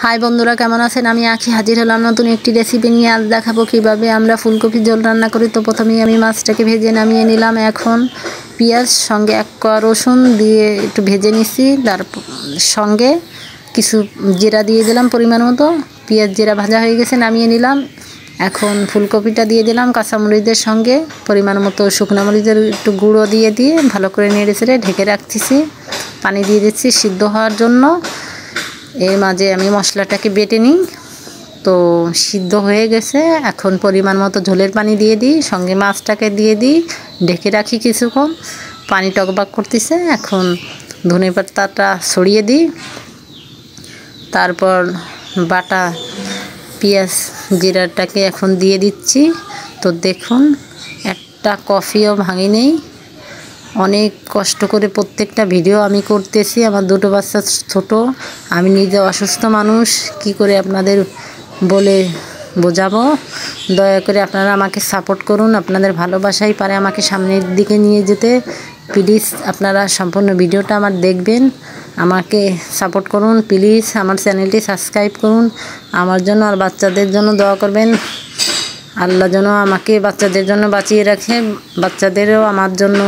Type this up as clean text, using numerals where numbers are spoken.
High বন্ধুরা, কেমন আছেন? আমি আঁখি হাজির হলাম নতুন একটি রেসিপি নিয়ে। আজ দেখাবো কিভাবে আমরা ফুলকপি ঝোল রান্না করি। তো প্রথমেই আমি মাছটাকে ভেজে নামিয়ে নিলাম। এখন পেঁয়াজ সঙ্গে 1 কোয়া রসুন দিয়ে একটু ভেজে নিছি। তার সঙ্গে কিছু জিরা দিয়ে দিলাম পরিমাণ মতো। পেঁয়াজ জিরা ভাজা হয়ে গেছে, নামিয়ে নিলাম। এখন ফুলকপিটা দিয়ে দিলাম কাঁচামরিচের সঙ্গে পরিমাণ মতো শুকনো মরিচের একটু গুঁড়ো দিয়ে ভালো করে নেড়ে চেড়ে ঢেকে রাখতেছি। পানি দিয়ে দিচ্ছি সিদ্ধ হওয়ার জন্য। এর মাঝে আমি মশলাটাকে বেটে নিই। তো সিদ্ধ হয়ে গেছে, এখন পরিমাণ মতো ঝোলের পানি দিয়ে দিই, সঙ্গে মাছটাকে দিয়ে দিই, ঢেকে রাখি কিছুক্ষণ। পানি টকবক করতেছে, এখন ধনেপাতাটা ছড়িয়ে দিই। তারপর বাটা পেঁয়াজ জিরাটাকে এখন দিয়ে দিচ্ছি। তো দেখুন, একটা কফিও ভাঙি নেই। অনেক কষ্ট করে প্রত্যেকটা ভিডিও আমি করতেছি। আমার 2টো বাচ্চা ছোট, আমি নিজে অসুস্থ মানুষ, কি করে আপনাদের বলে বোঝাবো। দয়া করে আপনারা আমাকে সাপোর্ট করুন। আপনাদের ভালোবাসাই পারে আমাকে সামনের দিকে নিয়ে যেতে। প্লিজ আপনারা সম্পূর্ণ ভিডিওটা আমার দেখবেন, আমাকে সাপোর্ট করুন। প্লিজ আমার চ্যানেলটি সাবস্ক্রাইব করুন। আমার জন্য আর বাচ্চাদের জন্য দোয়া করবেন। আল্লাহ যেন আমাকে বাচ্চাদের জন্য বাঁচিয়ে রাখে, বাচ্চাদেরও আমার জন্য